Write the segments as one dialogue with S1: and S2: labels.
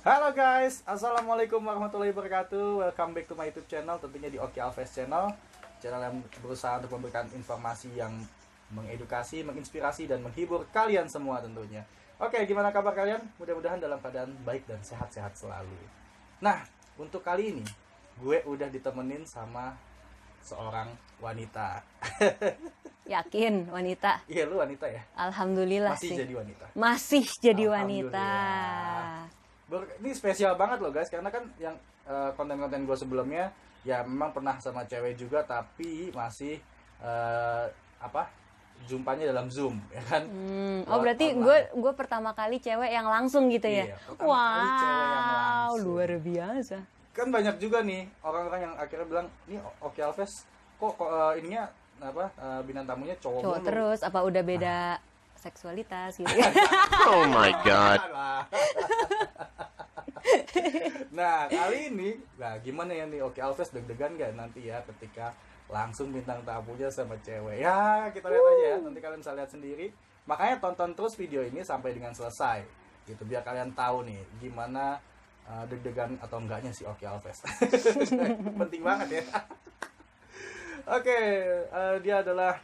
S1: Halo guys, assalamualaikum warahmatullahi wabarakatuh. Welcome back to my YouTube channel, tentunya di Oki Alves Channel. Channel yang berusaha untuk memberikan informasi yang mengedukasi, menginspirasi, dan menghibur kalian semua tentunya. Oke, gimana kabar kalian? Mudah-mudahan dalam keadaan baik dan sehat-sehat selalu. Nah, untuk kali ini gue udah ditemenin sama seorang wanita.
S2: Yakin wanita?
S1: Iya, lu wanita ya?
S2: Alhamdulillah
S1: Masih
S2: sih.
S1: jadi wanita.
S2: Masih jadi wanita.
S1: Alhamdulillah. Ini spesial banget loh guys, karena kan yang konten-konten gue sebelumnya ya memang pernah sama cewek juga, tapi masih jumpanya dalam Zoom, ya kan?
S2: Oh berarti gue pertama kali cewek yang langsung gitu ya?
S1: Iya, pertama kali cewek yang
S2: Wow,
S1: langsung.
S2: luar biasa.
S1: Kan banyak juga nih orang-orang yang akhirnya bilang, ini Oki Alves kok ininya bintang tamunya cowok
S2: Cowok
S1: mulu.
S2: terus, apa udah beda seksualitas gitu ya?
S3: Oh my god.
S1: Nah kali ini, gimana ya nih Oki Alves, deg-degan gak nanti ya ketika langsung bintang tamunya sama cewek? Ya kita lihat aja ya, nanti kalian bisa lihat sendiri. Makanya tonton terus video ini sampai dengan selesai, gitu biar kalian tahu nih gimana deg-degan atau enggaknya si Oki Alves. Penting banget ya. Oke, dia adalah,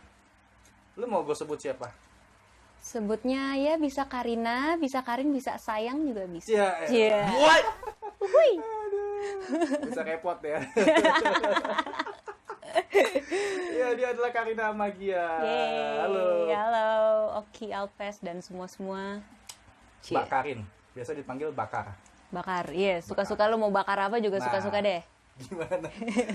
S1: lu mau gue sebut siapa?
S2: Sebutnya ya bisa Karina, bisa Karin, bisa sayang juga bisa.
S1: Iya.
S2: Iya.
S1: What?
S2: Hui.
S1: Bisa repot ya. Ya, dia adalah Karina Magia.
S2: Yeay.
S1: Halo.
S2: Halo, Oki Alves dan semua-semua.
S1: Mbak Karin, biasa dipanggil Bakar.
S2: Bakar, iya. Suka-suka lu mau bakar apa juga
S1: Nah.
S2: suka-suka deh.
S1: Gimana?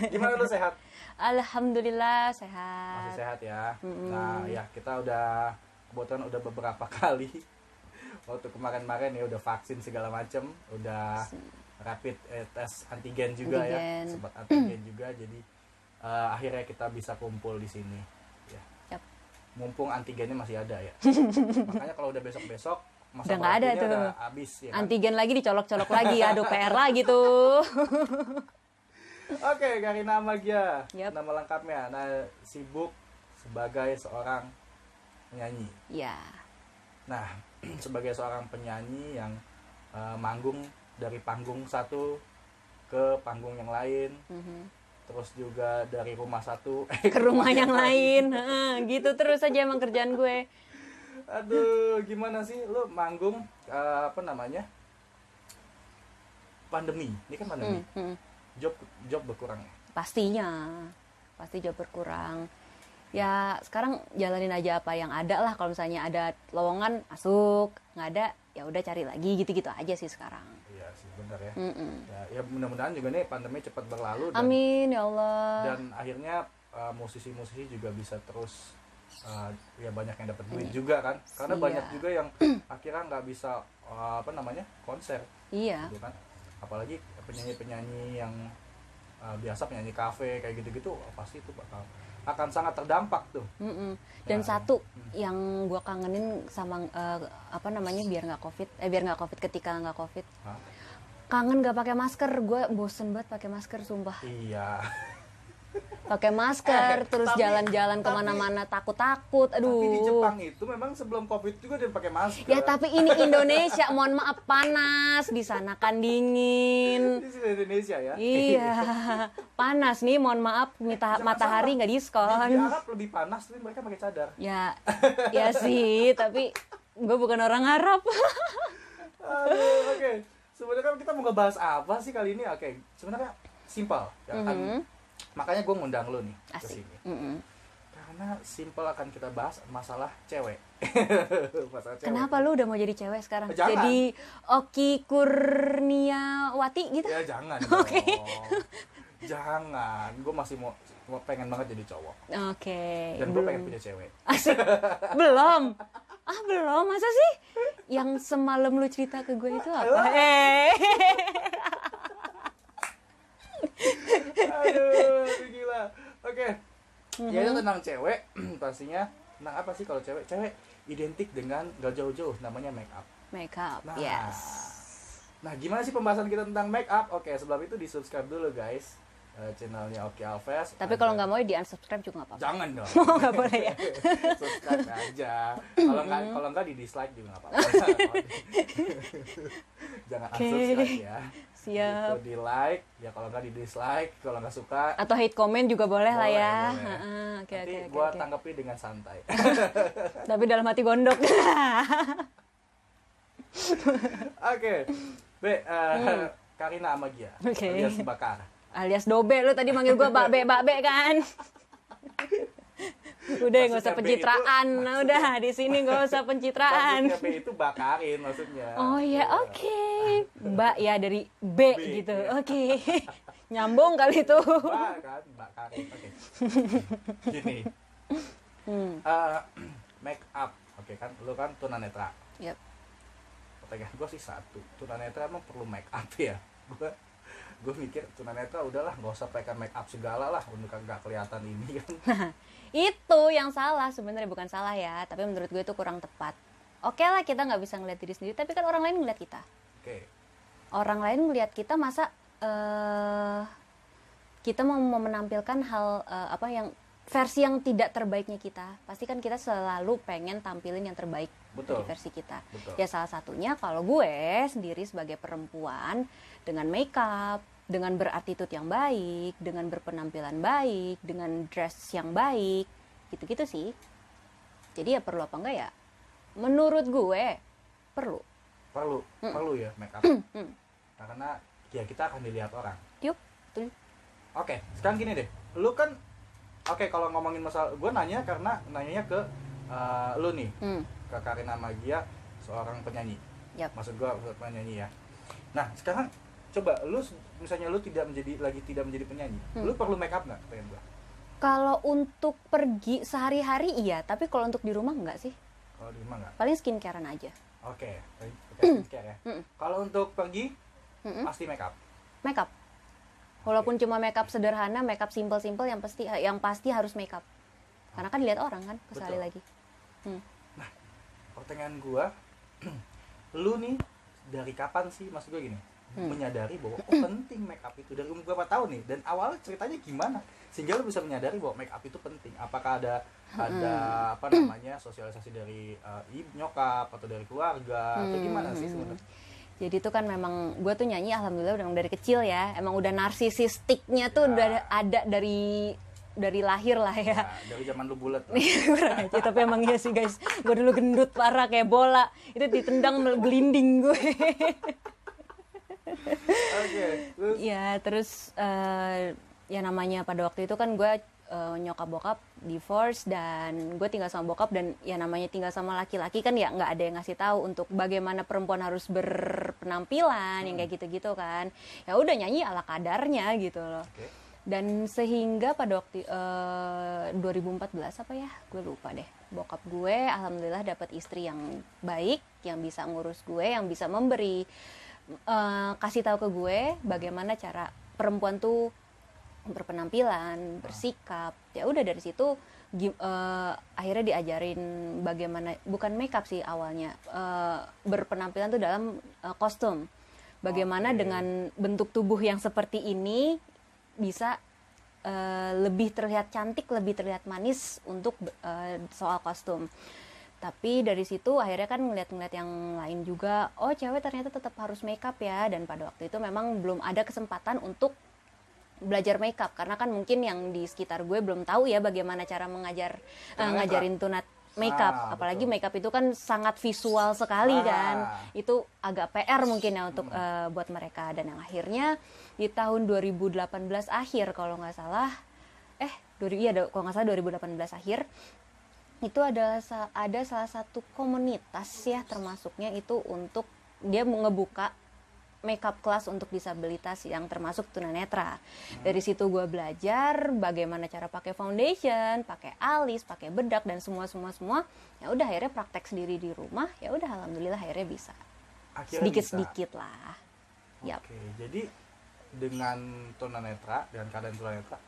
S1: Gimana lu sehat?
S2: Alhamdulillah sehat.
S1: Masih sehat ya. Nah, ya kita udah kebetulan udah beberapa kali waktu kemarin-kemarin ya udah vaksin segala macem, udah rapid tes antigen juga ya, sempat antigen juga, jadi akhirnya kita bisa kumpul di sini. Ya.
S2: Yap.
S1: Mumpung antigennya masih ada ya. Makanya kalau udah besok-besok masa
S2: Udah nggak ada
S1: waktunya
S2: tuh.
S1: udah habis ya kan?
S2: Antigen lagi dicolok-colok lagi, aduh PR lagi tuh.
S1: Oke, Karina Magia.
S2: Yap.
S1: Nama lengkapnya. Nah, sibuk sebagai seorang penyanyi.
S2: Ya,
S1: Nah, sebagai seorang penyanyi yang manggung dari panggung satu ke panggung yang lain, terus juga dari rumah satu
S2: ke rumah yang lain. Gitu terus aja emang kerjaan gue.
S1: Aduh, gimana sih lu manggung pandemi. Ini kan pandemi. Job berkurang ya.
S2: Pastinya, pasti jauh berkurang. Ya sekarang jalanin aja apa yang ada lah. Kalau misalnya ada lowongan masuk, nggak ada ya udah cari lagi, gitu-gitu aja sih sekarang.
S1: Iya sih, benar ya. Ya mudah-mudahan juga nih pandemi cepat berlalu dan,
S2: Amin ya Allah.
S1: dan akhirnya musisi-musisi juga bisa terus ya banyak yang dapat duit juga kan, karena
S2: Iya.
S1: banyak juga yang akhirnya nggak bisa konser
S2: Iya.
S1: gitu kan, apalagi penyanyi-penyanyi yang biasa penyanyi kafe kayak gitu-gitu, pasti itu akan sangat terdampak tuh.
S2: Dan
S1: Ya.
S2: satu yang gue kangenin sama biar nggak covid ketika nggak covid,
S1: Hah?
S2: kangen nggak pakai masker. Gue bosen banget pakai masker, sumpah.
S1: Iya.
S2: Pakai masker terus
S1: Tapi-
S2: jalan-jalan
S1: tapi-
S2: kemana-mana takut, aduh.
S1: Tapi di Jepang itu memang sebelum covid juga dia pakai masker.
S2: Ya tapi ini Indonesia, mohon maaf, panas, di sana kan dingin.
S1: Di sini Indonesia ya.
S2: Iya, panas nih, mohon maaf,
S1: Jangan
S2: matahari
S1: salah.
S2: nggak
S1: Di
S2: diskon.
S1: Arab lebih panas tapi mereka pakai cadar.
S2: Ya, ya sih, tapi gue bukan orang Arab.
S1: Aduh, oke. Sebenarnya kita mau ngebahas apa sih kali ini? Oke, sebenarnya simpel, ya kan? Makanya gue ngundang lu nih ke
S2: Asik.
S1: sini. Karena simpel akan kita bahas masalah cewek. Masalah cewek.
S2: Kenapa lu udah mau jadi cewek sekarang?
S1: Jangan.
S2: Jadi Oki Kurniawati gitu?
S1: Ya jangan.
S2: Oke.
S1: dong. Jangan. Gue masih mau pengen banget jadi cowok.
S2: Oke.
S1: Dan gue pengen punya cewek.
S2: Asik. Belum. Belum. Masa sih? Yang semalam lu cerita ke gue itu apa?
S1: Aduh, gila. Oke. Ya itu tentang cewek. Pastinya tentang apa sih kalau cewek? Cewek identik dengan gak jauh-jauh namanya make up.
S2: Makeup.
S1: Nah,
S2: Yes.
S1: Nah, gimana sih pembahasan kita tentang make up? Oke, sebelum itu di-subscribe dulu guys channelnya Oki Alves.
S2: Tapi kalau nggak mau di unsubscribe juga nggak apa-apa.
S1: Jangan dong.
S2: Oh, nggak boleh ya.
S1: Subscribe aja. Kalau nggak di dislike juga nggak apa-apa. jangan
S2: Oke.
S1: unsubscribe ya.
S2: Siap.
S1: Gitu, di like, ya kalau nggak di dislike, kalau nggak suka
S2: Atau hate comment juga boleh lah
S1: boleh,
S2: ya.
S1: boleh.
S2: Heeh, oke
S1: nanti
S2: oke
S1: gua
S2: oke.
S1: tanggapi dengan santai.
S2: Tapi dalam hati gondok.
S1: Oke, Be, Karina Amagia,
S2: Oke.
S1: alias Bakar.
S2: Alias Dobe, lu tadi manggil gua Bakbe kan. Udah nggak usah
S1: Maksudnya B
S2: pencitraan.
S1: itu-
S2: Nah, udah di sini nggak usah pencitraan.
S1: Maksudnya B itu bakarin maksudnya.
S2: Oh ya, oke. Mbak ya dari B,
S1: B,
S2: gitu.
S1: iya.
S2: Oke. Nyambung kali itu.
S1: Mbak kan, bakarin. Oke. Gini. Make up, oke kan, lu kan tunanetra.
S2: Yap.
S1: Pertanyaan gue sih satu, tunanetra emang perlu make up ya? Gue mikir tunanetra udahlah nggak usah pakai make up segala lah untuk nggak kelihatan ini kan.
S2: Itu yang salah sebenarnya, bukan salah ya, tapi menurut gue itu kurang tepat. Oke lah, kita nggak bisa ngeliat diri sendiri, tapi kan orang lain ngeliat kita.
S1: Oke.
S2: Orang lain ngeliat kita, masa kita mau menampilkan hal apa yang versi yang tidak terbaiknya kita. Pasti kan kita selalu pengen tampilin yang terbaik
S1: Betul.
S2: dari versi kita.
S1: Betul.
S2: Ya salah satunya kalau gue sendiri sebagai perempuan dengan makeup, dengan berattitude yang baik, dengan berpenampilan baik, dengan dress yang baik, gitu-gitu sih. Jadi ya perlu apa enggak ya? Menurut gue perlu.
S1: Perlu ya make up. Karena ya kita akan dilihat orang.
S2: Yuk, betul.
S1: Oke, sekarang gini deh. Lu kan oke kalau ngomongin masalah gue nanya karena nanyanya ke lu nih, ke Karina Magia, seorang penyanyi.
S2: Yap.
S1: Maksud gue penyanyi ya. Nah, sekarang coba lu misalnya lu tidak menjadi penyanyi. Lu perlu make up nggak pengen gua?
S2: Kalau untuk pergi sehari-hari iya, tapi kalau untuk di rumah enggak sih.
S1: Kalau di rumah nggak?
S2: Paling skincarean aja.
S1: Oke, skincare ya. Kalau untuk pergi pasti make up.
S2: Makeup. Walaupun cuma makeup sederhana, makeup simple-simple yang pasti harus makeup. Karena kan dilihat orang kan, sekali
S1: Betul.
S2: lagi.
S1: Pertanyaan gua, lu nih dari kapan sih, maksud gua gini, menyadari bahwa penting make up itu dari umur berapa tahun nih, dan awalnya ceritanya gimana sehingga lu bisa menyadari bahwa make up itu penting? Apakah ada apa namanya sosialisasi dari nyokap atau dari keluarga atau gimana sih sebenarnya?
S2: Jadi itu kan memang gue tuh nyanyi alhamdulillah udah dari kecil ya. Emang udah narsisistiknya tuh udah ada dari lahir lah ya.
S1: Ya, dari zaman lu bulat.
S2: Kurang aja, tapi emang iya sih guys. Gue dulu gendut parah kayak bola. Itu ditendang gelinding gue.
S1: Oke, terus
S2: Ya terus ya namanya pada waktu itu kan gue nyokap bokap divorce dan gue tinggal sama bokap, dan ya namanya tinggal sama laki-laki kan ya nggak ada yang ngasih tahu untuk bagaimana perempuan harus berpenampilan yang kayak gitu-gitu kan. Ya udah nyanyi ala kadarnya gitu loh.
S1: Oke.
S2: Dan sehingga pada waktu 2014 apa ya, gue lupa deh, bokap gue alhamdulillah dapat istri yang baik, yang bisa ngurus gue, yang bisa memberi kasih tahu ke gue bagaimana cara perempuan tuh berpenampilan, bersikap. Ya udah dari situ akhirnya diajarin bagaimana, bukan makeup sih awalnya, berpenampilan tuh dalam kostum. Bagaimana dengan bentuk tubuh yang seperti ini bisa lebih terlihat cantik, lebih terlihat manis untuk soal kostum. Tapi dari situ akhirnya kan ngeliat-ngeliat yang lain juga, oh cewek ternyata tetap harus makeup ya. Dan pada waktu itu memang belum ada kesempatan untuk belajar makeup, karena kan mungkin yang di sekitar gue belum tahu ya bagaimana cara ngajarin tunat makeup. Apalagi
S1: betul.
S2: makeup itu kan sangat visual sekali kan. Itu agak PR mungkin ya untuk buat mereka. Dan yang akhirnya di tahun 2018 akhir kalau nggak salah, kalau nggak salah 2018 akhir, itu ada salah satu komunitas ya, termasuknya itu untuk dia ngebuka makeup kelas untuk disabilitas yang termasuk tunanetra. Dari situ gue belajar bagaimana cara pakai foundation, pakai alis, pakai bedak dan semua. Ya udah akhirnya praktek sendiri di rumah. Ya udah alhamdulillah akhirnya bisa.
S1: Akhirnya
S2: Sedikit lah. Yap.
S1: Oke, jadi dengan keadaan tunanetra,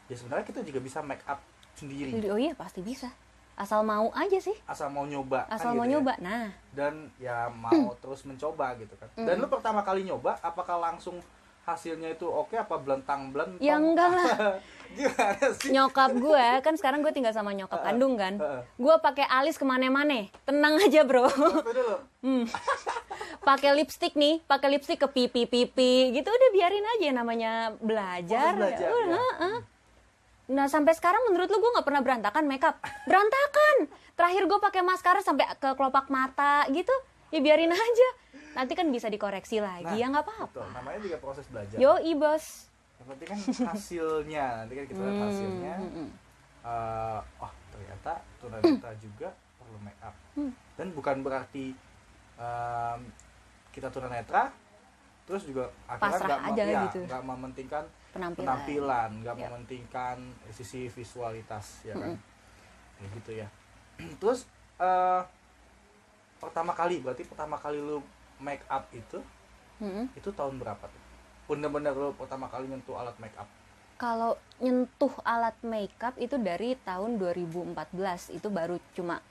S1: ya sebenarnya kita juga bisa make up sendiri.
S2: Oh iya pasti bisa. Asal mau aja sih.
S1: Asal mau nyoba.
S2: Asal
S1: kan
S2: mau
S1: gitu ya.
S2: nyoba. Nah.
S1: Dan ya mau terus mencoba gitu kan. Dan lu pertama kali nyoba, apakah langsung hasilnya itu oke apa belentang-belentang?
S2: Ya enggak lah.
S1: Gimana sih?
S2: Nyokap gue kan sekarang gue tinggal sama nyokap kandung kan. Gue pakai alis kemana-mana. Tenang aja bro.
S1: Waktu dulu.
S2: pakai lipstick ke pipi gitu, udah biarin aja, namanya belajar.
S1: Proses belajar,
S2: Udah,
S1: ya.
S2: heeh. Nah sampai sekarang menurut lu gue nggak pernah berantakan makeup? Berantakan. Terakhir gue pakai maskara sampai ke kelopak mata gitu, ya biarin aja. Nanti kan bisa dikoreksi lagi, ya nggak
S1: Betul.
S2: apa-apa.
S1: Namanya juga proses belajar.
S2: Yoi bos.
S1: Yang penting kan hasilnya, nanti kan kita lihat hasilnya. Oh ternyata tunanetra juga perlu make up. Dan bukan berarti kita tunanetra terus juga akhirnya
S2: Pasrah aja gitu.
S1: nggak mementingkan
S2: Penampilan.
S1: penampilan, nggak
S2: Yap.
S1: mementingkan sisi visualitas, ya kan? Kayak gitu ya. Terus pertama kali lu make up itu tahun berapa tuh? Bener-bener lu pertama kali nyentuh alat make up?
S2: Kalau nyentuh alat makeup itu dari tahun 2014, itu baru cuma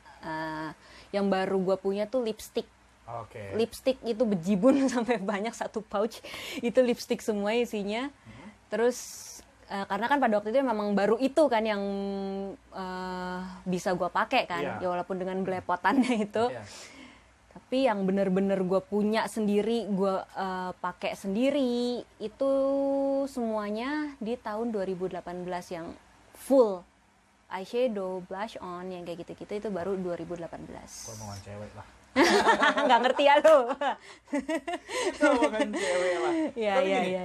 S2: yang baru gue punya tuh lipstick.
S1: Oke.
S2: Lipstick itu bejibun sampai banyak, satu pouch itu lipstick semua isinya. Terus karena kan pada waktu itu memang baru itu kan yang bisa gue pakai kan,
S1: Iya.
S2: ya walaupun dengan belepotannya itu.
S1: Iya.
S2: Tapi yang bener-bener gue punya sendiri, gue pakai sendiri, itu semuanya di tahun 2018 yang full eyeshadow, blush on, yang kayak gitu-gitu itu baru 2018.
S1: Omongan cewek lah.
S2: Nggak ngerti ya lo?
S1: Itu omongan cewek lah.
S2: Iya,
S1: Tapi
S2: iya,
S1: gini,
S2: iya.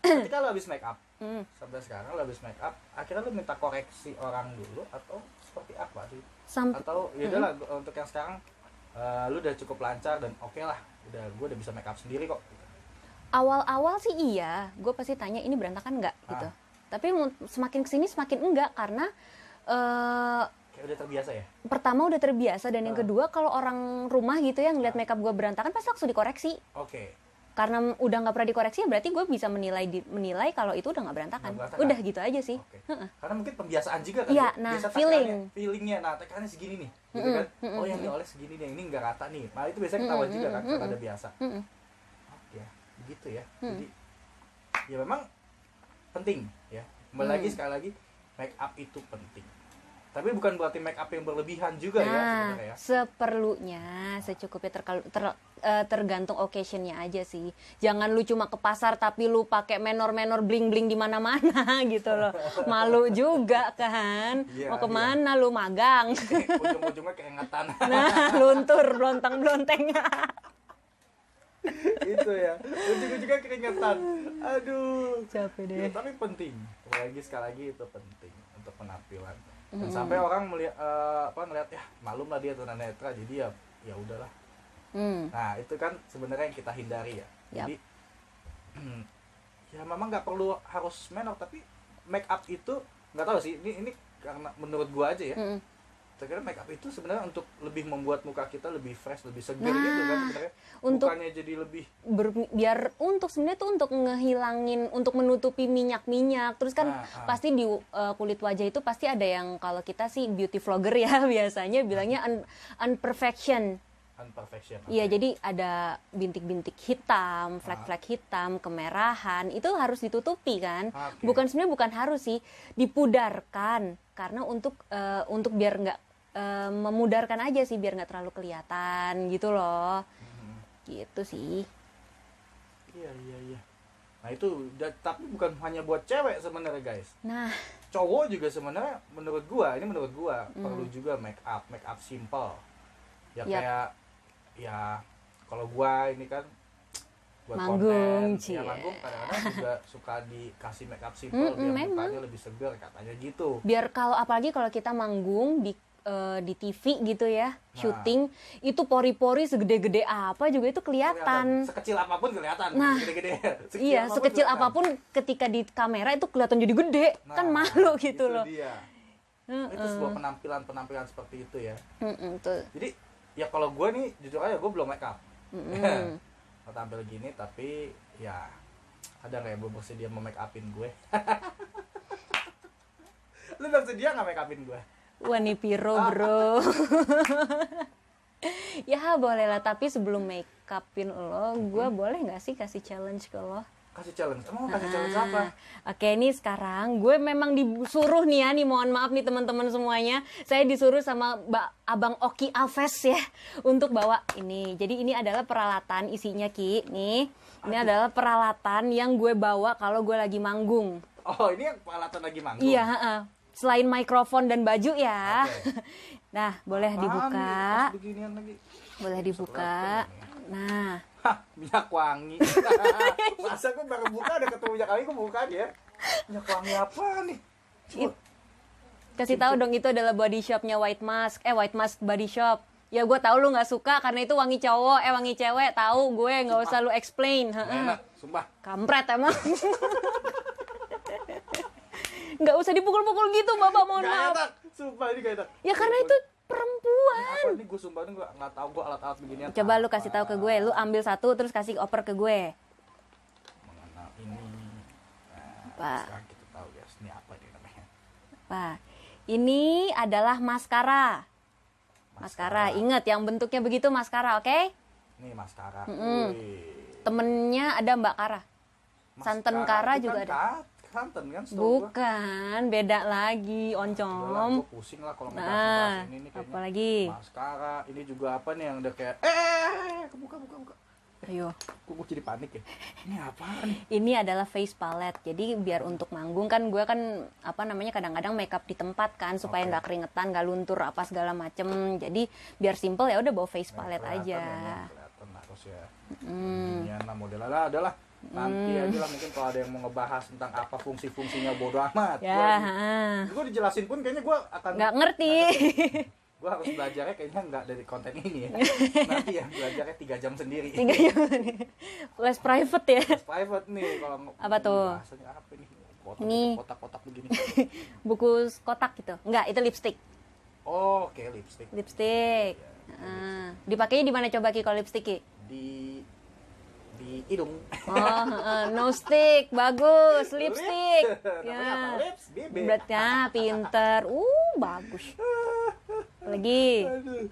S1: ketika lu habis make up, sampai sekarang lu habis make up, akhirnya lu minta koreksi orang dulu atau seperti apa sih? Atau ya udahlah, untuk yang sekarang lu udah cukup lancar dan oke lah, gue udah bisa make up sendiri kok.
S2: Awal-awal sih iya, gue pasti tanya ini berantakan nggak gitu. Tapi semakin kesini semakin enggak, karena
S1: Kayak udah terbiasa ya?
S2: pertama udah terbiasa, dan yang kedua kalau orang rumah gitu ya ngeliat makeup gue berantakan pasti langsung dikoreksi.
S1: Oke.
S2: Karena udah nggak pernah dikoreksi, berarti gue bisa menilai kalau itu udah nggak berantakan. Udah gitu aja sih.
S1: Oke. Karena mungkin pembiasaan juga kan.
S2: Iya,
S1: ya?
S2: nah,
S1: Biasa
S2: feelingnya.
S1: nah tekannya segini nih, gitu kan. Oh yang dioles segini nih, ini nggak rata nih. Nah itu biasanya ketahuan juga kan, karena udah biasa. Oke, begitu ya. Jadi ya memang penting ya. Kembali lagi sekali lagi, make up itu penting. Tapi bukan berarti make up yang berlebihan juga ya sebenarnya ya.
S2: Seperlunya, secukupnya, tergantung occasionnya aja sih. Jangan lu cuma ke pasar tapi lu pakai menor-menor bling-bling di mana-mana gitu loh. Malu juga kan.
S1: Iya,
S2: Mau kemana lu magang?
S1: Ujung-ujungnya keringetan.
S2: Nah, luntur, blontang-blonteng.
S1: Itu ya. Ujung-ujungnya keringetan. Aduh.
S2: Capek
S1: Ya,
S2: deh.
S1: tapi penting. Sekali lagi itu penting untuk penampilan. Dan sampai orang melihat ngelihat ya malum lah dia tunanetra, jadi ya udahlah. Nah itu kan sebenarnya yang kita hindari ya. Jadi ya memang nggak perlu harus menor, tapi make up itu nggak tahu sih, ini karena menurut gua aja ya. Saya kira make up itu sebenarnya untuk lebih membuat muka kita lebih fresh, lebih segar gitu kan sebenarnya. Bukannya jadi lebih
S2: biar sebenarnya tuh untuk ngehilangin, untuk menutupi minyak-minyak. Terus kan pasti di kulit wajah itu pasti ada yang, kalau kita sih beauty vlogger ya biasanya bilangnya unperfection. Iya, jadi ada bintik-bintik hitam, flek-flek hitam, kemerahan, itu harus ditutupi kan. Sebenarnya bukan harus sih, dipudarkan, karena untuk biar nggak memudarkan aja sih, biar nggak terlalu kelihatan gitu loh. Gitu sih.
S1: Iya. Nah itu tapi bukan hanya buat cewek sebenarnya guys.
S2: Nah,
S1: cowok juga sebenarnya menurut gua perlu juga make up simple. Ya kayak ya kalau gua ini kan buat
S2: manggung,
S1: konten, ya manggung kadang-kadang juga suka dikasih make up simple biar mukanya lebih segar katanya gitu.
S2: Biar apalagi kalau kita manggung di TV gitu ya, syuting, itu pori-pori segede-gede apa juga itu kelihatan.
S1: Sekecil apapun kelihatan,
S2: nah,
S1: gede-gede.
S2: Iya, sekecil apapun ketika di kamera itu kelihatan jadi gede, kan malu gitu loh.
S1: Dia. Itu sebuah penampilan seperti itu ya.
S2: Tuh.
S1: Jadi ya kalau gue nih jujur aja gue belum make up. Mau tampil gini tapi ya ada nggak ya gue bersedia mau make upin gue? Lu bersedia nggak make upin gue?
S2: Wah nih piro bro. Ya boleh lah, tapi sebelum make upin lo, gue boleh nggak sih kasih challenge ke lo?
S1: Kasih challenge. Emang mau kasih challenge apa?
S2: Oke, ini sekarang gue memang disuruh nih ya, nih mohon maaf nih teman-teman semuanya. Saya disuruh sama Abang Oki Alves ya untuk bawa ini. Jadi ini adalah peralatan isinya Ki. Nih, ini adalah peralatan yang gue bawa kalau gue lagi manggung.
S1: Oh, ini yang peralatan lagi manggung?
S2: Iya, selain mikrofon dan baju ya.
S1: Oke.
S2: Nah, boleh
S1: Apaan
S2: dibuka.
S1: nih, tas beginian lagi?
S2: Boleh dibuka. Nah,
S1: Hah, minyak wangi. Masa gue baru buka ada ketemu minyak wangi, gue buka aja. Minyak wangi apa nih?
S2: kasih tahu dong itu adalah body shopnya White Mask. White Mask Body Shop. Ya gue tahu lu nggak suka karena itu wangi cowok, wangi cewek. Tahu gue nggak usah lu explain.
S1: Nggak enak, sumpah.
S2: Kampret emang. Nggak usah dipukul-pukul gitu, Bapak, mohon
S1: Nggak
S2: maaf.
S1: enak, sumpah ini nggak enak.
S2: Ya karena itu perempuan.
S1: Apa ini gue sumpah gue nggak tahu gue alat-alat beginian.
S2: Coba lu kasih tahu ke gue, lu ambil satu terus kasih oper ke gue.
S1: Mengenal ini. Nah,
S2: Apa?
S1: sekarang kita tahu ya, ini apa nih namanya?
S2: Apa? Ini adalah maskara. Maskara, ingat yang bentuknya begitu maskara, oke?
S1: Ini maskara.
S2: Mm-mm.
S1: Wih.
S2: Temennya ada Mbak Kara. Santen
S1: Maskara
S2: Kara
S1: itu
S2: juga
S1: kan
S2: ada.
S1: Santen kan setahu gua.
S2: Bukan, beda lagi,
S1: Udahlah,
S2: oncom.
S1: gua pusing lah kalau ngebahas
S2: Nah,
S1: ini nih kayaknya.
S2: apalagi?
S1: Maskara, ini juga apa nih yang udah kayak buka.
S2: Ayo.
S1: Gue jadi panik ya. Ini apa nih?
S2: Ini adalah face palette. Jadi biar untuk manggung kan gue kan apa namanya kadang-kadang makeup di tempat kan supaya
S1: Oke.
S2: nggak keringetan, nggak luntur apa segala macem. Jadi biar simple ya udah bawa face palette
S1: Kelihatan
S2: aja.
S1: ya, nih, kelihatan harus ya. Beginian lah modelnya lah, adalah. Nanti aja lah mungkin kalau ada yang mau ngebahas tentang apa fungsi-fungsinya bodo amat.
S2: Ya,
S1: Gue dijelasin pun kayaknya gue akan
S2: nggak ngerti.
S1: gue harus belajarnya kayaknya nggak dari konten ini ya. Nanti ya belajarnya 3 jam sendiri.
S2: 3 jam nih. Less private ya.
S1: Private nih kalau
S2: Apa tuh?
S1: bahasanya apa nih?
S2: Nih.
S1: Kotak-kotak begini.
S2: Buku kotak gitu. Enggak, itu lipstick.
S1: Oh, oke, lipstick.
S2: Lipstick. Dipakainya di mana coba Ki kalau lipstick Ki?
S1: Di hidung.
S2: Oh, no stick, bagus, lipstick.
S1: Namanya apa? Lips, bibir.
S2: Berarti pinter. Bagus. Lagi.
S1: Aduh.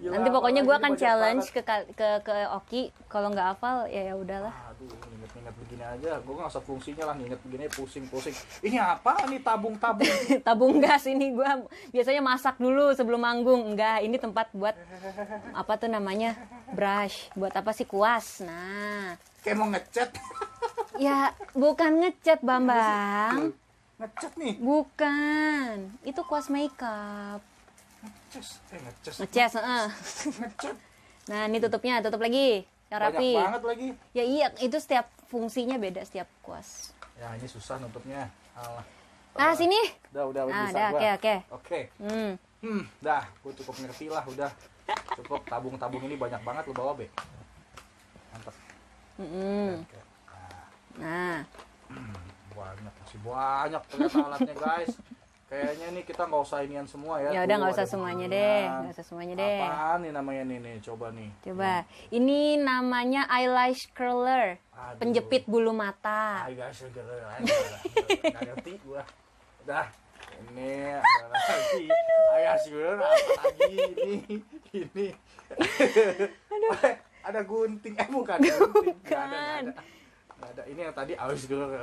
S1: Gila,
S2: Nanti pokoknya gue
S1: apalagi
S2: akan
S1: ini banyak
S2: challenge
S1: banget.
S2: ke Oki. Kalau nggak hafal ya udahlah.
S1: Aduh, inget-inget begini aja. Gue nggak usah fungsinya lah, inget begini pusing-pusing. Ini apa nih tabung-tabung?
S2: Tabung gas ini gue biasanya masak dulu sebelum manggung. Enggak, ini tempat buat apa tuh namanya? Brush. Buat apa sih kuas. Nah,
S1: Kayak mau ngecat.
S2: ya bukan ngecat Bambang.
S1: Ngecat nih.
S2: Bukan. Itu kuas makeup.
S1: Ngecas.
S2: Ngeces,
S1: Ngecat.
S2: Nah, ini tutupnya, tutup lagi. Yang rapi.
S1: Banyak banget lagi.
S2: Ya iya, itu setiap fungsinya beda setiap kuas.
S1: Ya, ini susah nutupnya. Alah.
S2: Sini.
S1: Udah bisa
S2: Dah,
S1: gua.
S2: oke.
S1: Oke.
S2: Hmm.
S1: Dah, gue cukup ngerti lah, udah. Cukup tabung-tabung ini banyak banget lo bawa, Be. Mantap. Oke.
S2: Nah,
S1: Masih banyak ternyata alatnya, guys. Kayaknya nih kita nggak usah inian semua ya.
S2: ya udah
S1: Tuh,
S2: nggak usah
S1: ada
S2: semuanya
S1: beginian.
S2: deh, nggak usah semuanya deh.
S1: Apaan nih namanya nih? Coba nih.
S2: Coba, ini namanya eyelash curler,
S1: Aduh.
S2: penjepit bulu mata.
S1: Ay guys, nggak ngerti gua. Udah. Ini ada lagi. Ayah sure apa lagi ini. Ada gunting. Bukan gunting. Nggak ada. Ini yang tadi ayah sure.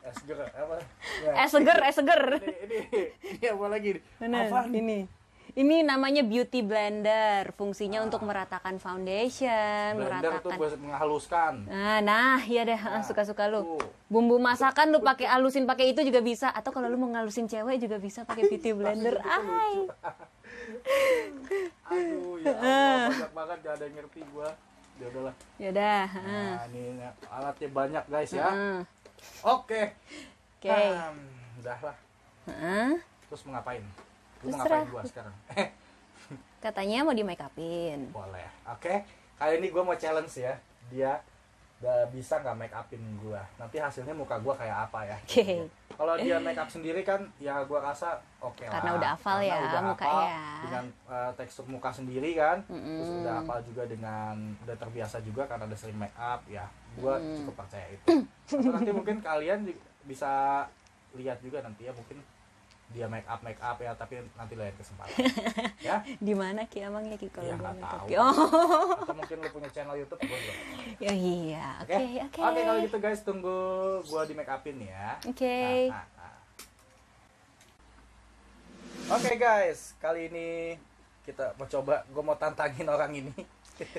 S1: Esger apa? Ya.
S2: Seger.
S1: Ini apa lagi?
S2: Bener,
S1: Apa nih?
S2: ini. Ini namanya beauty blender, fungsinya untuk meratakan foundation,
S1: Blender tuh
S2: meratakan.
S1: buat menghaluskan.
S2: Nah, iya deh, suka-suka lu.
S1: tuh.
S2: Bumbu masakan lu pakai halusin pakai itu juga bisa, atau kalau lu mau ngalusin cewek juga bisa pakai beauty blender. Ay.
S1: Aduh, ya Allah, banyak banget gak ada yang ngerti gua. Ya udahlah.
S2: Ya udah.
S1: Nah, ini alatnya banyak guys ya. Oke.
S2: Oke.
S1: Udah lah. Terus mau ngapain? Lu mau
S2: Terserah.
S1: ngapain gua sekarang?
S2: Katanya mau di make upin.
S1: Boleh. Oke. Kali ini gua mau challenge ya. Dia udah bisa nggak make upin gua. Nanti hasilnya muka gua kayak apa ya?
S2: Oke.
S1: Kalau dia make up sendiri kan ya gua rasa oke lah.
S2: Karena udah hafal
S1: Karena
S2: ya
S1: udah
S2: mukanya.
S1: hafal dengan tekstur muka sendiri kan. Terus udah hafal juga dengan udah terbiasa juga karena udah sering make up ya. Gua cukup percaya itu. Atau nanti mungkin kalian bisa lihat juga nanti ya mungkin dia make up ya, tapi nanti lain kesempatan. Ya?
S2: Di mana Ki emangnya Ki kalau
S1: Ya
S2: gua
S1: nggak
S2: make up
S1: tahu.
S2: Ki? Oh.
S1: Atau mungkin lu punya channel YouTube gue belum.
S2: Ya iya.
S1: Oke.
S2: Oke.
S1: Oke, kalau gitu guys, tunggu gua di make upin ya.
S2: Oke.
S1: Nah. Oke guys, kali ini kita mau coba, gue mau tantangin orang ini.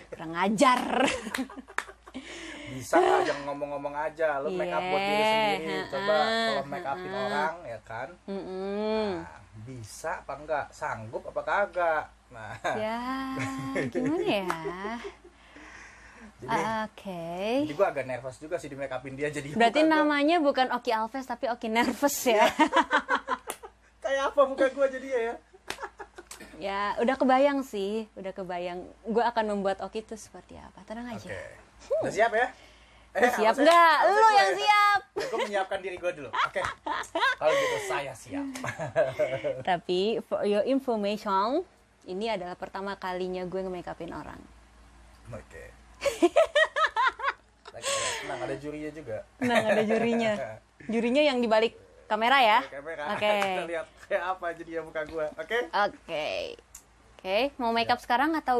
S2: Kurang ajar.
S1: Bisa nggak, jangan ngomong-ngomong aja, lu make up buat diri
S2: Iya,
S1: sendiri. Coba kalau make upin orang ya kan. Nah, bisa apa enggak, sanggup apa kagak. Nah,
S2: Ya, gimana ya? Oke.
S1: jadi gue agak nervous juga sih di make upin dia, jadi
S2: Berarti
S1: muka gua
S2: namanya bukan Oki Alves tapi Oki Nervous ya?
S1: kayak apa muka gue jadi ya.
S2: Ya, udah kebayang sih, udah kebayang. Gue akan membuat Oki itu seperti apa. Tenang aja.
S1: Oke, udah siap ya?
S2: Siap
S1: harusnya-
S2: nggak?
S1: harusnya
S2: Lu
S1: gue
S2: yang
S1: ya.
S2: siap.
S1: Gue menyiapkan diri gue dulu. Oke. Kalau gitu saya siap.
S2: Tapi for your information, ini adalah pertama kalinya gue nge-make upin orang.
S1: Oke. Tenang, ada jurinya juga.
S2: Nah, ada jurinya. Jurinya yang di balik kamera ya.
S1: Kamera.
S2: Oke.
S1: Kita lihat kayak apa jadi ya muka gue. Oke.
S2: Oke. Oke, mau make up sekarang atau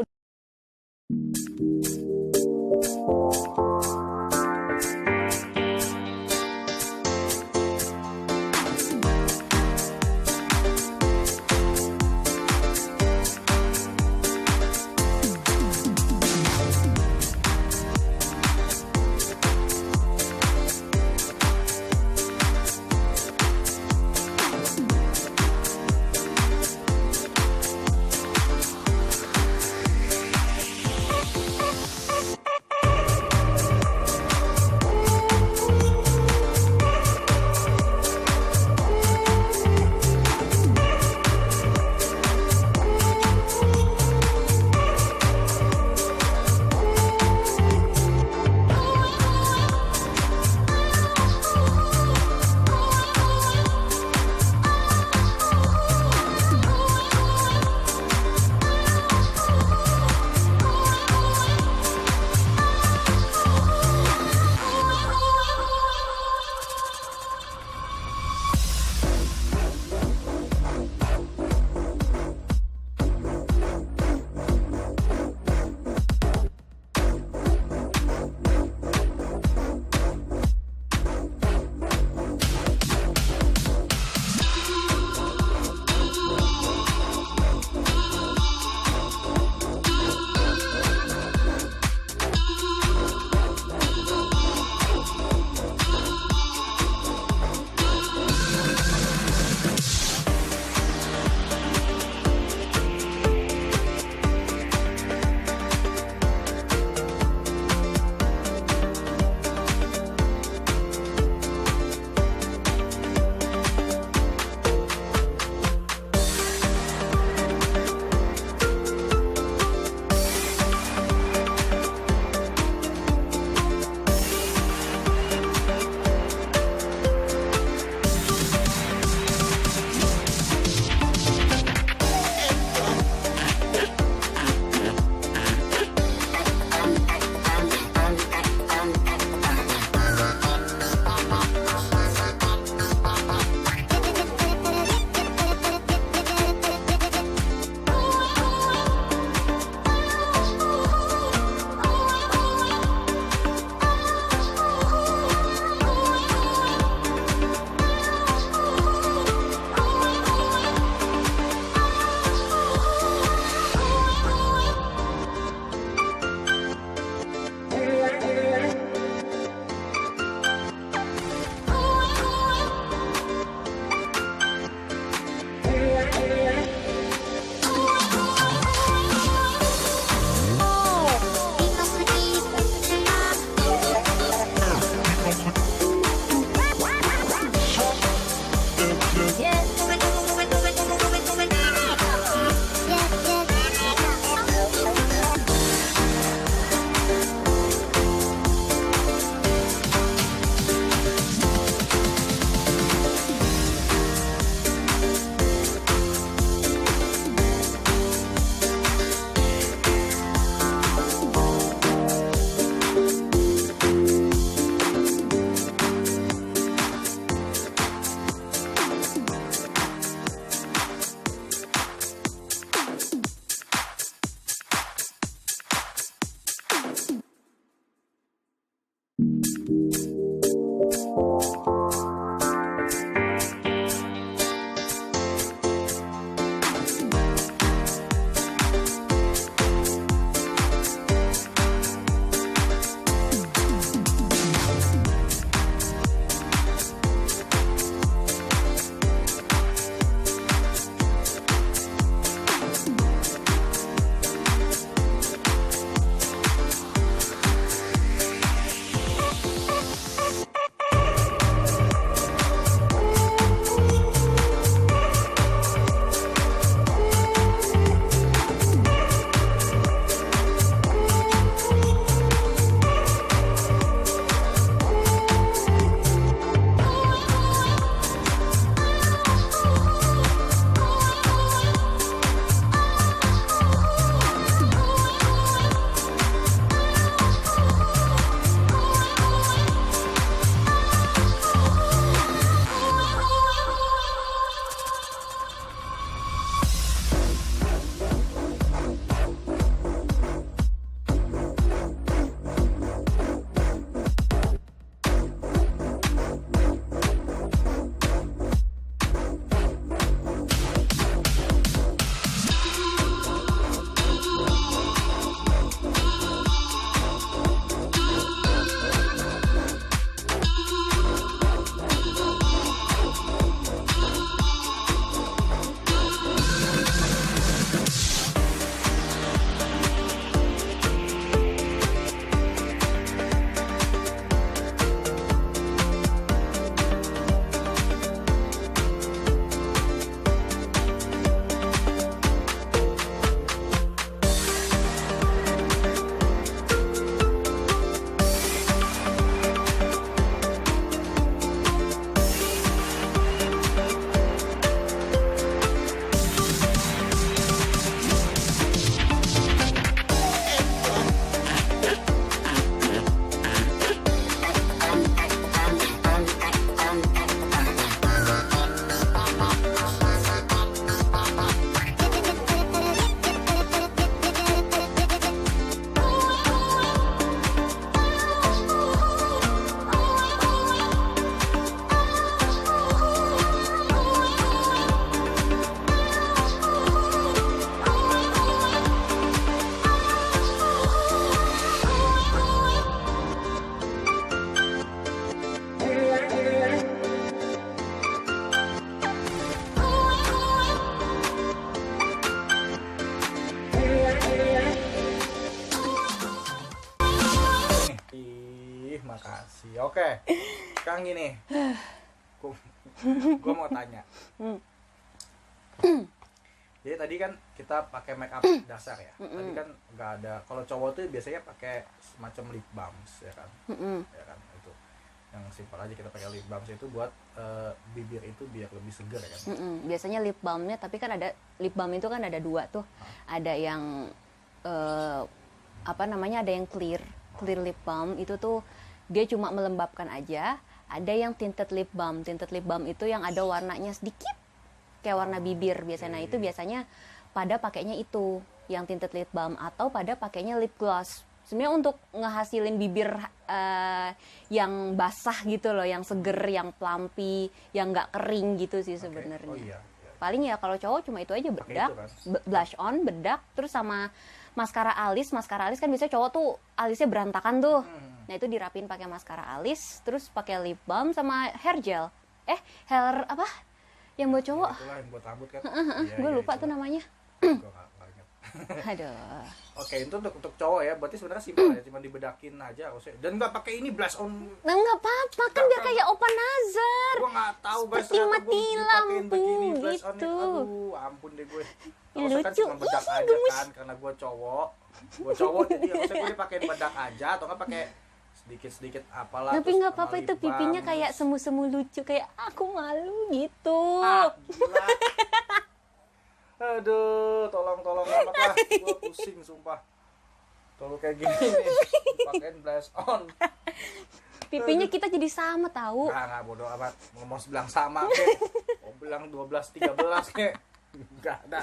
S1: Makasih. Oke. Sekarang gini. Gue mau tanya. Jadi tadi kan kita pakai make up dasar ya. Tadi kan nggak ada. Kalau cowok tuh biasanya pakai semacam lip balm, ya kan? Ya kan itu. Yang simpel aja kita pakai lip balm itu buat bibir itu biar lebih segar ya kan.
S2: Biasanya lip balmnya, tapi kan ada lip balm itu kan ada dua tuh. Ada yang ada yang clear lip balm itu tuh dia cuma melembabkan aja. Ada yang tinted lip balm. Tinted lip balm itu yang ada warnanya sedikit kayak warna bibir biasanya. Nah, itu biasanya pada pakainya itu yang tinted lip balm atau pada pakainya lip gloss. Sebenarnya untuk ngehasilin bibir yang basah gitu loh, yang seger, yang plumpy, yang nggak kering gitu sih sebenarnya.
S1: Oh iya.
S2: Paling ya kalau cowok cuma itu aja, bedak, blush on, bedak, terus sama maskara alis. Maskara alis kan biasanya cowok tuh alisnya berantakan tuh. Nah itu dirapin pakai maskara alis, terus pakai lip balm sama hair gel. Hair apa? Yang buat cowok?
S1: Itulah yang buat rambut kan.
S2: Gue lupa tuh namanya.
S1: Gue nggak ingat.
S2: Aduh.
S1: Oke, itu untuk cowok ya. Berarti sebenarnya simpel ya, cuma dibedakin aja. Dan nggak pakai ini blush on.
S2: Nah nggak apa-apa kan biar kayak Opa Nazar.
S1: Gue nggak tahu guys.
S2: Seperti mati lampu gitu.
S1: Aduh, ampun deh gue.
S2: Ya,
S1: Kalau kan
S2: lucu.
S1: cuma bedak aja
S2: Gemes.
S1: kan, karena gue cowok. Gue cowok jadi harusnya gue dipakein bedak aja atau nggak pakai sedikit apalah.
S2: Tapi
S1: terus
S2: nggak
S1: sama
S2: apa-apa, itu
S1: lip
S2: pipinya
S1: balm.
S2: kayak semu-semu lucu, kayak aku malu gitu.
S1: Gila. Aduh, tolong amat lah, gue pusing sumpah. Kalau kayak gini nih, pakein blush on.
S2: Pipinya kita jadi sama tahu.
S1: Nggak bodo amat. Mau bilang sama kek, mau bilang 12-13 kek. Enggak ada.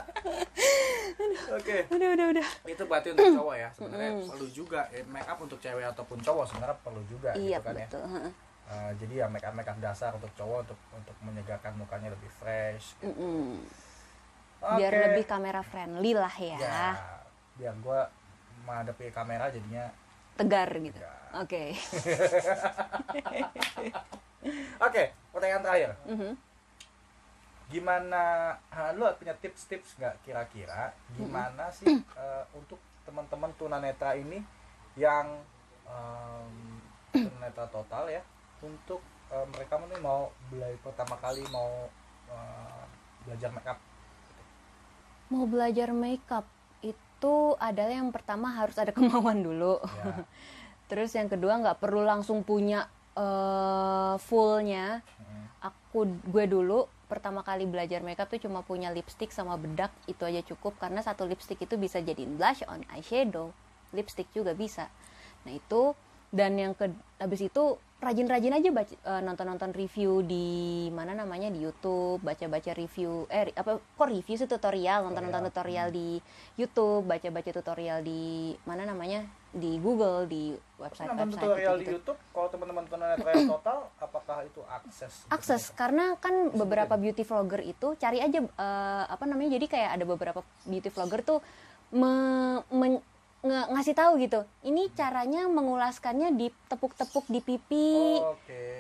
S1: Oke.
S2: Udah.
S1: Itu berarti untuk cowok ya. Sebenarnya perlu juga make up untuk cewek ataupun cowok sebenarnya perlu juga
S2: Iya,
S1: gitu kan
S2: betul.
S1: ya. Jadi ya make up dasar untuk cowok untuk menyegarkan mukanya lebih fresh. Gitu.
S2: Biar
S1: Oke.
S2: lebih kamera friendly lah ya.
S1: Ya, biar gua menghadapi kamera jadinya
S2: Tegar gitu.
S1: tegar.
S2: Oke.
S1: Oke, pertanyaan terakhir. Gimana lu punya tips-tips nggak kira-kira gimana sih untuk teman-teman tunanetra ini yang tunanetra total ya untuk mereka nih mau pertama kali mau belajar makeup.
S2: Mau belajar makeup itu adalah yang pertama harus ada kemauan dulu.
S1: Ya.
S2: Terus yang kedua nggak perlu langsung punya fullnya. Gue dulu pertama kali belajar makeup tuh cuma punya lipstick sama bedak, itu aja cukup karena satu lipstick itu bisa jadiin blush on eyeshadow, lipstick juga bisa. Nah itu, dan yang habis itu rajin-rajin aja nonton-nonton review di mana namanya di YouTube, baca-baca review review sih tutorial, nonton-nonton tutorial di YouTube, baca-baca tutorial di mana namanya di Google, di website
S1: Nonton tutorial di YouTube. Kalau teman-teman tunanetra yang total, apakah itu akses
S2: karena kan beberapa beauty vlogger itu cari aja jadi kayak ada beberapa beauty vlogger tuh ngasih tahu gitu, ini caranya mengulaskannya ditepuk-tepuk di pipi.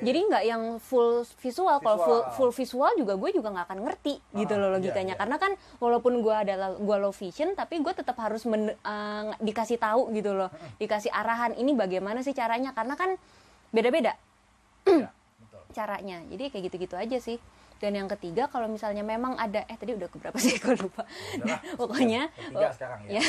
S2: Jadi nggak yang full visual. Kalau full visual juga gue juga nggak akan ngerti gitu loh logikanya.
S1: Iya.
S2: Karena kan walaupun gue low vision, tapi gue tetap harus dikasih tahu gitu loh, dikasih arahan ini bagaimana sih caranya, karena kan beda-beda
S1: Ya, betul.
S2: caranya. Jadi kayak gitu-gitu aja sih. Dan yang ketiga, kalau misalnya memang ada tadi udah keberapa sih gue lupa.
S1: Udahlah,
S2: Pokoknya
S1: ketiga sekarang ya.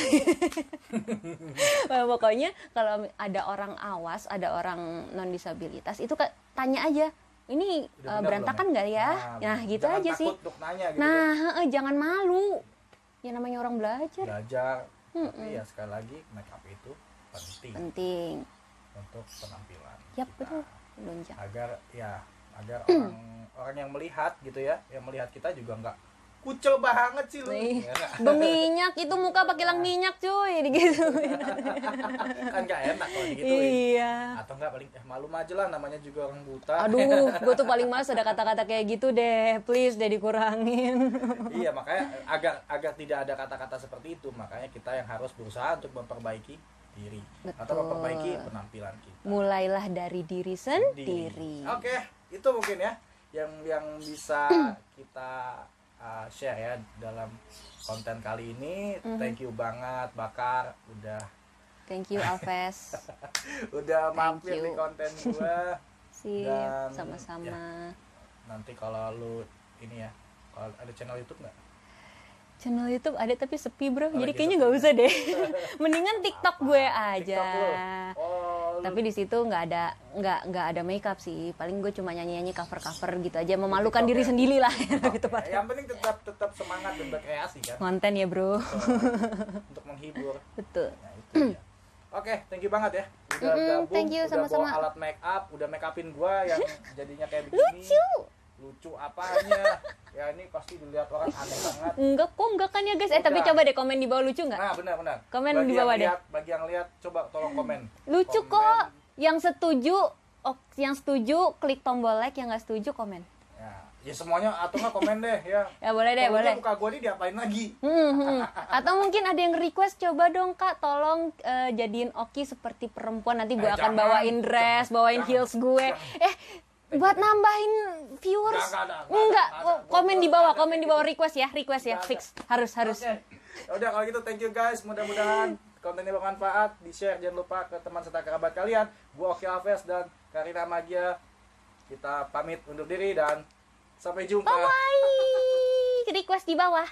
S2: Pokoknya kalau ada orang awas, ada orang non disabilitas itu tanya aja, ini
S1: Udah benar
S2: berantakan
S1: belum
S2: nggak ya? Nah gitu
S1: jangan
S2: aja sih.
S1: takut untuk nanya gitu.
S2: Nah jangan malu, ya namanya orang belajar.
S1: Belajar, tapi ya sekali lagi make up itu penting untuk penampilan
S2: Yap,
S1: kita.
S2: betul. Lonjak.
S1: agar orang yang melihat gitu ya, yang melihat kita juga nggak kucel banget sih lu.
S2: Nih,
S1: Ya, nggak?
S2: berminyak itu muka pakai lang minyak cuy, gitu.
S1: Kan nggak enak kalau digituin.
S2: Iya.
S1: Atau nggak paling malu aja lah, namanya juga orang buta.
S2: Aduh, gue tuh paling males ada kata-kata kayak gitu deh, please deh dikurangin.
S1: Iya, makanya agar tidak ada kata-kata seperti itu, makanya kita yang harus berusaha untuk memperbaiki diri. Atau
S2: Betul.
S1: memperbaiki penampilan kita.
S2: Mulailah dari diri sendiri.
S1: Oke, itu mungkin ya yang bisa kita share ya dalam konten kali ini. Thank you banget Bakar
S2: Thank you Alves.
S1: udah
S2: Thank
S1: mampir
S2: you.
S1: di konten gua.
S2: Sip,
S1: Dan,
S2: sama-sama.
S1: Nanti kalau lu ini ya, kalau ada channel YouTube nggak?
S2: Channel YouTube ada tapi sepi bro, jadi
S1: lagi
S2: kayaknya
S1: sepi.
S2: nggak usah deh. Mendingan TikTok gue aja.
S1: TikTok lu? Oh, lu
S2: Tapi di situ nggak ada makeup sih. Paling gue cuma nyanyi cover gitu aja, memalukan
S1: TikTok
S2: diri
S1: ya?
S2: sendiri lah. Gitu,
S1: Oke,
S2: Pak.
S1: yang penting tetap semangat dan berkreasi kan.
S2: Konten ya bro.
S1: Untuk menghibur.
S2: Betul.
S1: Nah, itu ya. Oke, thank you banget ya. Udah gabung,
S2: thank you,
S1: udah
S2: sama-sama.
S1: bawa alat make up, udah make upin gua yang jadinya kayak begini. Lucu apanya? Ya ini pasti dilihat orang aneh banget.
S2: Enggak kan ya guys. Tapi
S1: Udah.
S2: coba deh komen di bawah, lucu nggak?
S1: Nah, benar.
S2: Komen
S1: Bagi
S2: di
S1: yang
S2: bawah deh.
S1: Bagi yang lihat, coba tolong komen.
S2: Lucu
S1: Komen.
S2: kok. Yang setuju klik tombol like, yang nggak setuju komen.
S1: Ya semuanya atau nggak komen deh ya.
S2: Ya boleh deh,
S1: Kalau
S2: boleh.
S1: enggak, muka gua nih diapain lagi?
S2: Atau mungkin ada yang request, coba dong Kak, tolong jadiin Oki seperti perempuan. Nanti gue akan
S1: Jangan.
S2: bawain dress, bawain
S1: Jangan.
S2: heels gue. Buat nambahin viewers. Enggak, komen di bawah request ya, fix. Harus.
S1: Oke. Udah kalau gitu thank you guys. Mudah-mudahan kontennya bermanfaat. Di-share jangan lupa ke teman serta kerabat kalian. Gua Oki Alves dan Karina Magia. Kita pamit undur diri dan sampai jumpa.
S2: Bye. Request di bawah.